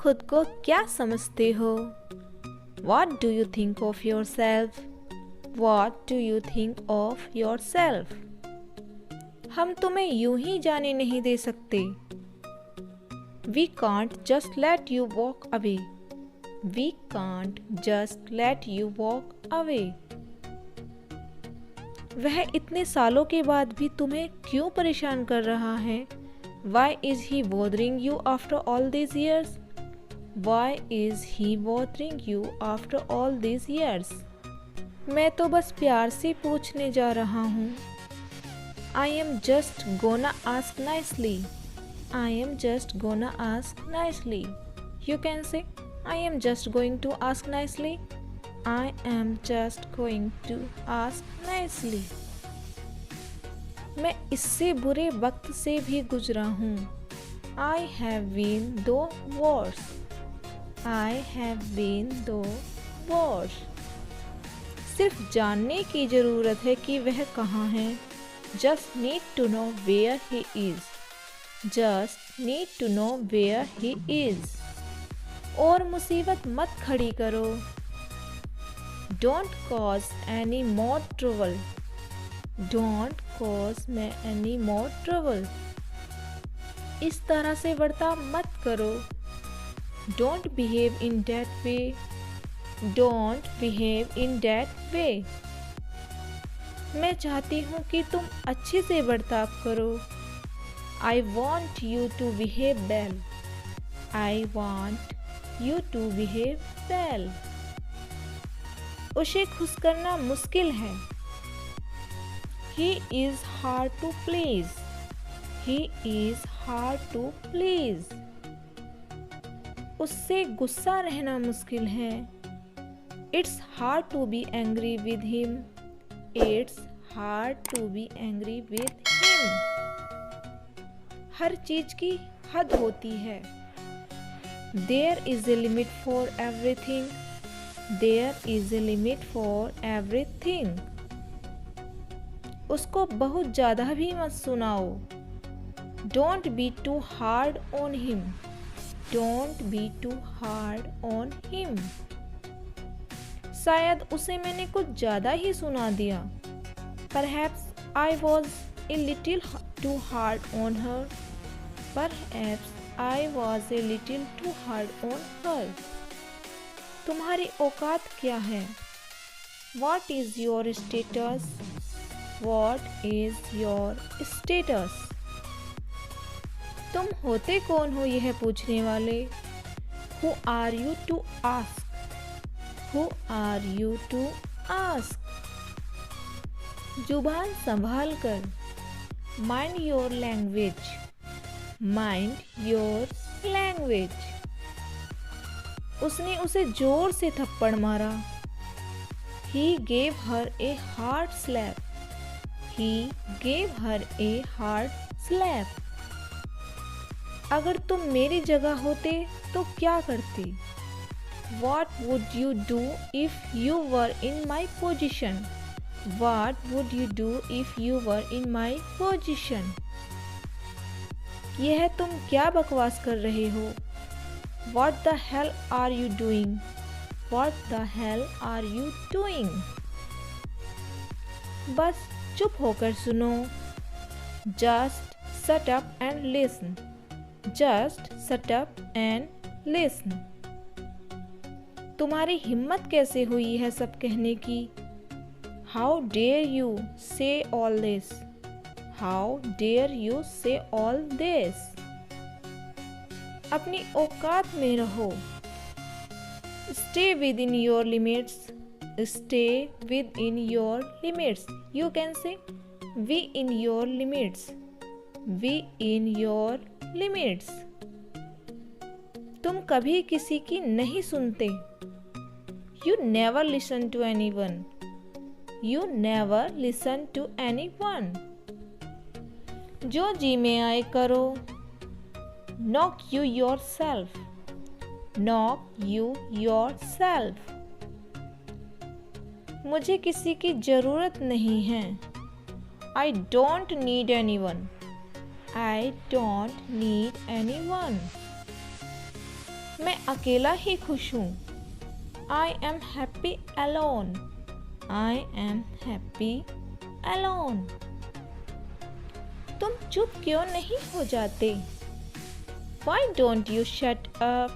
खुद को क्या समझते हो? What do you think of yourself? What do you think of yourself? हम तुम्हें यूं ही जाने नहीं दे सकते। We can't just let you walk away. We can't just let you walk away. वह इतने सालों के बाद भी तुम्हें क्यों परेशान कर रहा है? Why is he bothering you after all these years? Why is he bothering you after all these years? मैं तो बस प्यार से पूछने जा रहा हूँ। I am just gonna ask nicely. I am just gonna ask nicely. You can say, I am just going to ask nicely. I am just going to ask nicely. मैं इससे बुरे वक्त से भी गुजरा हूँ। I have been though worse. I have been though worse. सिर्फ जानने की ज़रूरत है कि वह कहाँ है। Just need to know where he is. Just need to know where he is. और मुसीबत मत खड़ी करो। Don't cause any more trouble. Don't cause me any more trouble. इस तरह से बर्ताव मत करो। Don't behave in that way. Don't behave in that way. मैं चाहती हूँ कि तुम अच्छे से बर्ताव करो। I want you to behave well. I want you to behave well. उसे खुश करना मुश्किल है। He is hard to please. He is hard to please. उससे गुस्सा रहना मुश्किल है। It's hard to be angry with him. It's hard to be angry with him. हर चीज की हद होती है। There is a limit for everything. There is a limit for everything. उसको बहुत ज़्यादा भी मत सुनाओ। Don't be too hard on him. Don't be too hard on him. शायद उसे मैंने कुछ ज़्यादा ही सुना दिया। Perhaps I was a little too hard on her. Perhaps I was a little too hard on her. तुम्हारी औकात क्या है? What is your status? What is your status? तुम होते कौन हो यह पूछने वाले? Who are you to ask? Who are you to ask? जुबान संभाल कर। Mind your language. Mind your language. उसने उसे जोर से थप्पड़ मारा। He gave her a hard slap. He gave her a hard slap. अगर तुम मेरी जगह होते तो क्या करते? What would you do if you were in my position? What would you do if you were in my position? यह तुम क्या बकवास कर रहे हो? What the hell are you doing? What the hell are you doing? बस चुप होकर सुनो। Just shut up and listen. Just shut up and listen. तुम्हारी हिम्मत कैसे हुई है सब कहने की? How dare you say all this? How dare you say all this? अपनी औकात में रहो। Stay within your limits. Stay within your limits. You can say, be in your limits. Be in your limits. तुम कभी किसी की नहीं सुनते। You never listen to anyone. You never listen to anyone. जो जी में आए करो। Knock you yourself. Knock you yourself. मुझे किसी की ज़रूरत नहीं है। I don't need anyone. I don't need anyone. मैं अकेला ही खुश हूँ। I am happy alone. I am happy alone. तुम चुप क्यों नहीं हो जाते? Why don't you shut up?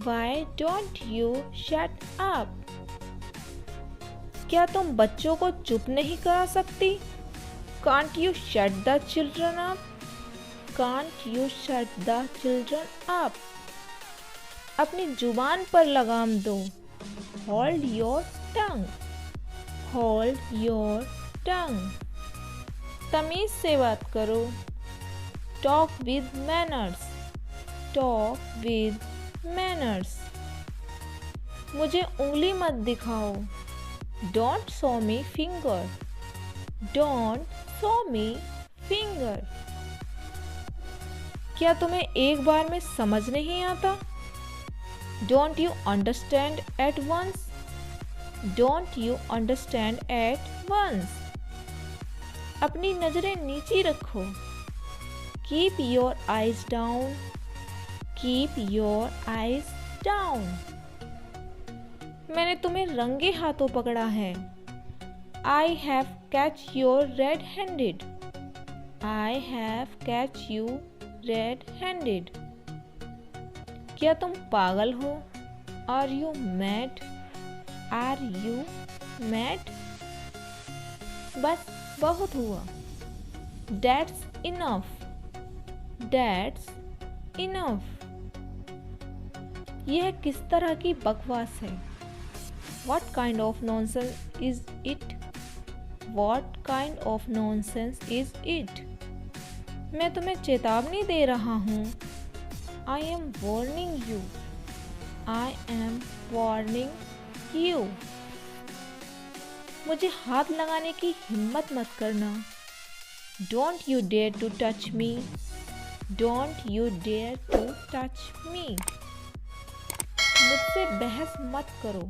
Why don't you shut up? क्या तुम बच्चों को चुप नहीं करा सकती? Can't you shut the children up? Can't you shut the children up? अपनी जुबान पर लगाम दो। Hold your tongue. Hold your tongue. तमीज से बात करो। Talk with manners. Talk with manners. मुझे उंगली मत दिखाओ। Don't show me finger. Don't show me finger. क्या तुम्हें एक बार में समझ नहीं आता? Don't you understand at once? Don't you understand at once? अपनी नजरें नीचे रखो। Keep your eyes down. Keep your eyes down. मैंने तुम्हें रंगे हाथों पकड़ा है। I have catch you red-handed. I have catch you red-handed. क्या तुम पागल हो? Are you mad? Are you mad? बस बहुत हुआ। That's enough. That's enough. यह किस तरह की बकवास है? What kind of nonsense is it? What kind of nonsense is it? मैं तुम्हें चेतावनी दे रहा हूँ। I am warning you. I am warning you. मुझे हाथ लगाने की हिम्मत मत करना। Don't you dare to touch me. Don't you dare to touch me. मुझसे बहस मत करो।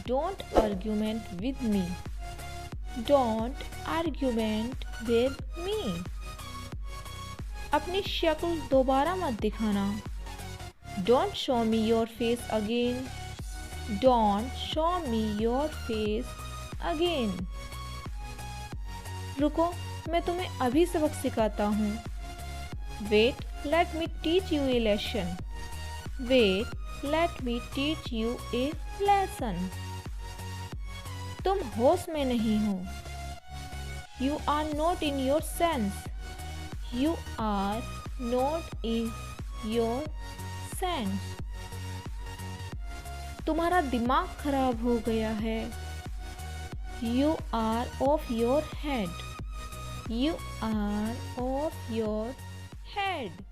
Don't argument with me. Don't argument with me. अपनी शक्ल दोबारा मत दिखाना। Don't show me your face again. Don't show me your face again. रुको, मैं तुम्हें अभी सबक सिखाता हूँ। Wait, let me teach you a lesson. Wait, let me teach you a lesson. तुम होश में नहीं हो। You are not in your sense. You are not in your sense. तुम्हारा दिमाग खराब हो गया है। You are off your head. You are off your head.